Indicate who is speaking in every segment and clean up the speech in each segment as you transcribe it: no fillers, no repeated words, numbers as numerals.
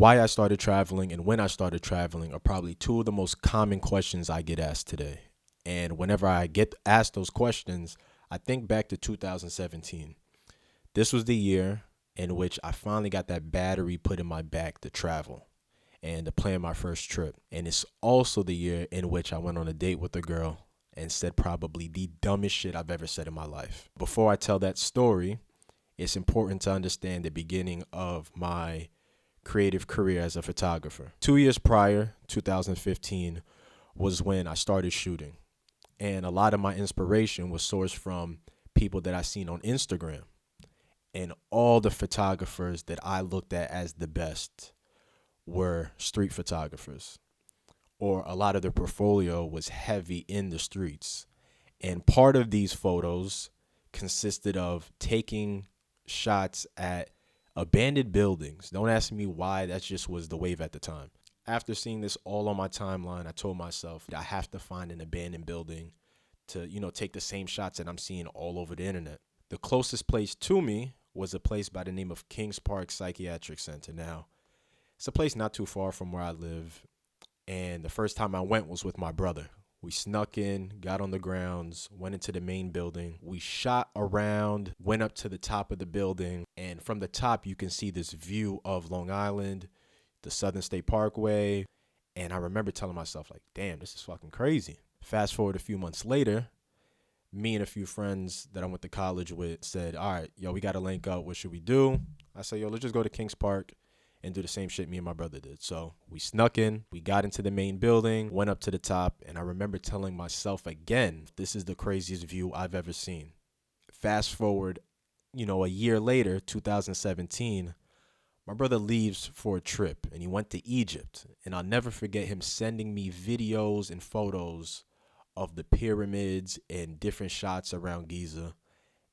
Speaker 1: why I started traveling and when I started traveling are probably two of the most common questions I get asked today. And whenever I get asked those questions, I think back to 2017. This was the year in which I finally got that battery put in my back to travel and to plan my first trip. And it's also the year in which I went on a date with a girl and said probably the dumbest shit I've ever said in my life. Before I tell that story, it's important to understand the beginning of my creative career as a photographer. 2 years prior, 2015, was when I started shooting. And a lot of my inspiration was sourced from people that I seen on Instagram. And all the photographers that I looked at as the best were street photographers, or a lot of their portfolio was heavy in the streets. And part of these photos consisted of taking shots at abandoned buildings. Don't ask me why, that just was the wave at the time. After seeing this all on my timeline, I told myself I have to find an abandoned building to, take the same shots that I'm seeing all over the internet. The closest place to me was a place by the name of Kings Park Psychiatric Center. Now, it's a place not too far from where I live, and the first time I went was with my brother. We snuck in, got on the grounds, went into the main building. We shot around, went up to the top of the building, and from the top you can see this view of Long Island, the Southern State Parkway, and I remember telling myself, like, damn, this is fucking crazy. Fast forward a few months later, me and a few friends that I went to college with said, all right, yo, we got to link up. What should we do? I said, yo, let's just go to Kings Park and do the same shit me and my brother did. So we snuck in, we got into the main building, went up to the top, and I remember telling myself again, this is the craziest view I've ever seen. Fast forward, a year later, 2017, my brother leaves for a trip, and he went to Egypt. And I'll never forget him sending me videos and photos of the pyramids and different shots around Giza.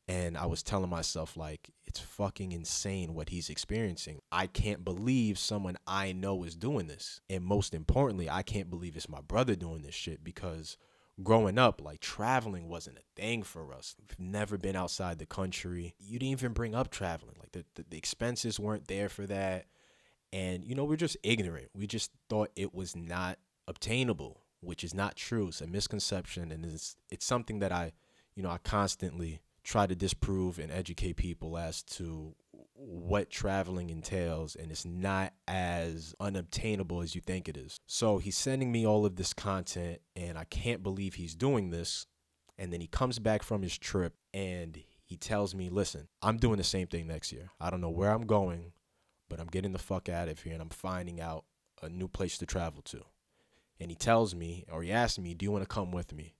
Speaker 1: And I was telling myself, like, it's fucking insane what he's experiencing. I can't believe someone I know is doing this. And most importantly, I can't believe it's my brother doing this shit, because growing up, like, traveling wasn't a thing for us. We've never been outside the country. You didn't even bring up traveling. Like, the expenses weren't there for that. And, we're just ignorant. We just thought it was not obtainable, which is not true. It's a misconception. And it's something that I constantly try to disprove and educate people as to what traveling entails, and it's not as unobtainable as you think it is. So he's sending me all of this content, and I can't believe he's doing this. And then he comes back from his trip and he tells me, listen, I'm doing the same thing next year. I don't know where I'm going, but I'm getting the fuck out of here and I'm finding out a new place to travel to. And he tells me, or he asked me, do you want to come with me?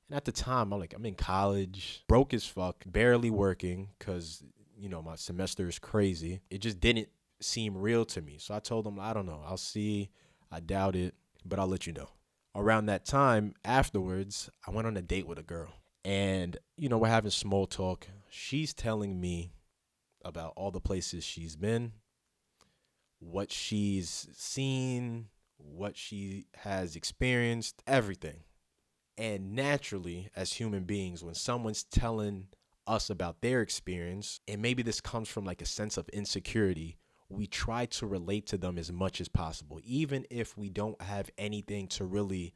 Speaker 1: And at the time, I'm in college, broke as fuck, barely working because, my semester is crazy. It just didn't seem real to me. So I told him, I don't know. I'll see. I doubt it, but I'll let you know. Around that time, afterwards, I went on a date with a girl. And, we're having small talk. She's telling me about all the places she's been, what she's seen, what she has experienced, everything. And naturally, as human beings, when someone's telling us about their experience, and maybe this comes from like a sense of insecurity, we try to relate to them as much as possible. Even if we don't have anything to really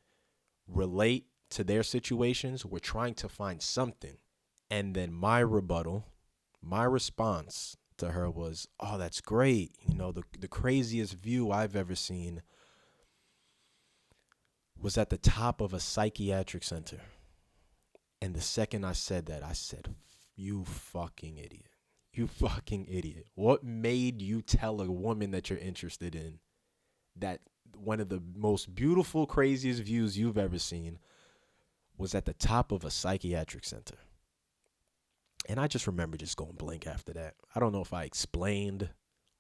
Speaker 1: relate to their situations, we're trying to find something. And then my rebuttal, my response to her was, oh, that's great. The craziest view I've ever seen was at the top of a psychiatric center. And the second I said that, I said, you fucking idiot. You fucking idiot. What made you tell a woman that you're interested in that one of the most beautiful, craziest views you've ever seen was at the top of a psychiatric center? And I just remember just going blank after that. I don't know if I explained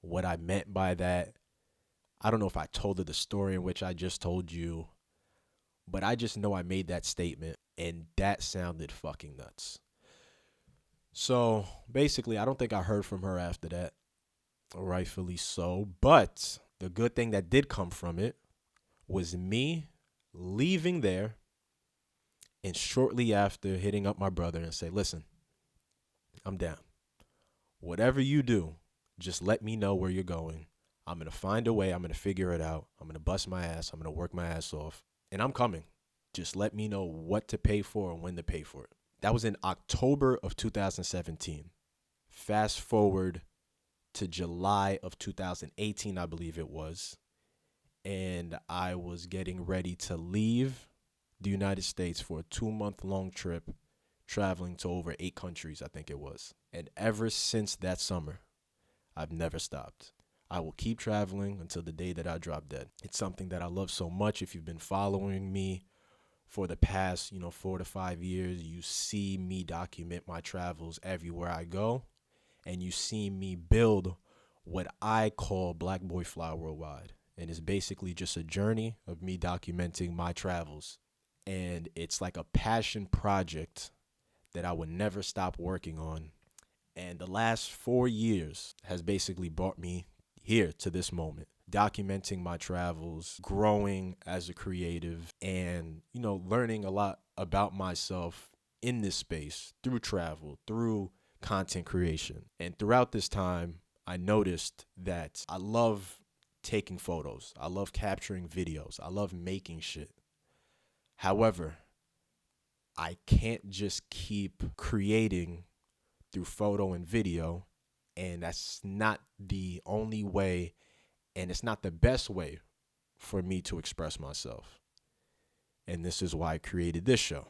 Speaker 1: what I meant by that. I don't know if I told her the story in which I just told you. But I just know I made that statement, and that sounded fucking nuts. So basically, I don't think I heard from her after that, rightfully so. But the good thing that did come from it was me leaving there and shortly after hitting up my brother and say, listen, I'm down. Whatever you do, just let me know where you're going. I'm going to find a way. I'm going to figure it out. I'm going to bust my ass. I'm going to work my ass off. And I'm coming. Just let me know what to pay for and when to pay for it. That was in October of 2017. Fast forward to July of 2018, I believe it was. And I was getting ready to leave the United States for a 2-month long trip, traveling to over 8 countries, I think it was. And ever since that summer, I've never stopped. I will keep traveling until the day that I drop dead. It's something that I love so much. If you've been following me for the past, 4 to 5 years, you see me document my travels everywhere I go. And you see me build what I call Black Boy Fly Worldwide. And it's basically just a journey of me documenting my travels. And it's like a passion project that I would never stop working on. And the last 4 years has basically brought me here to this moment, documenting my travels, growing as a creative, and, learning a lot about myself in this space through travel, through content creation. And throughout this time, I noticed that I love taking photos. I love capturing videos. I love making shit. However, I can't just keep creating through photo and video, and that's not the only way, and it's not the best way for me to express myself. And this is why I created this show.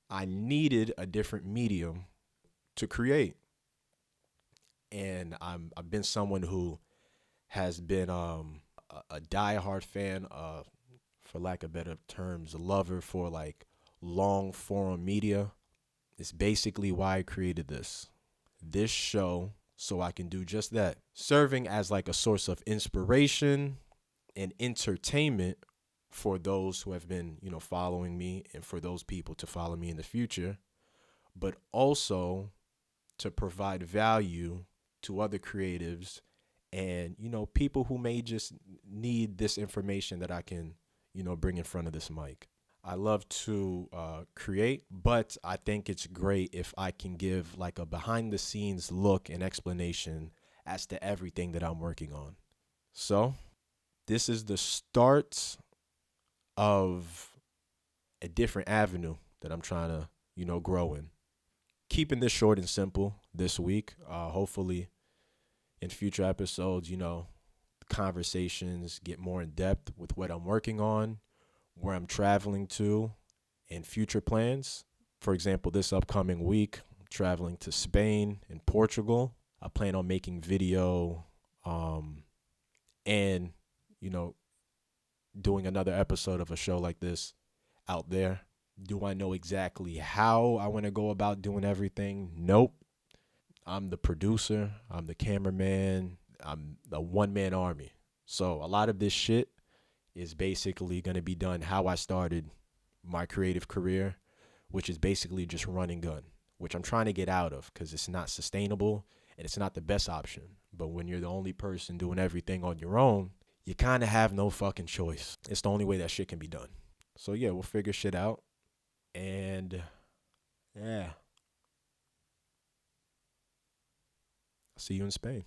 Speaker 1: I needed a different medium to create. And I've been someone who has been a diehard fan, for lack of better terms, a lover for like long form media. It's basically why I created this show, so I can do just that, serving as like a source of inspiration and entertainment for those who have been, following me, and for those people to follow me in the future, but also to provide value to other creatives and, people who may just need this information that I can, bring in front of this mic. I love to create, but I think it's great if I can give like a behind the scenes look and explanation as to everything that I'm working on. So this is the start of a different avenue that I'm trying to, grow in. Keeping this short and simple this week. Hopefully in future episodes, conversations get more in depth with what I'm working on, where I'm traveling to, and future plans. For example, this upcoming week, I'm traveling to Spain and Portugal. I plan on making video and, doing another episode of a show like this out there. Do I know exactly how I want to go about doing everything? Nope. I'm the producer. I'm the cameraman. I'm the one-man army. So a lot of this shit is basically going to be done how I started my creative career, which is basically just run and gun, which I'm trying to get out of because it's not sustainable and it's not the best option. But when you're the only person doing everything on your own, you kind of have no fucking choice. It's the only way that shit can be done. So yeah, we'll figure shit out. And yeah, I'll see you in Spain.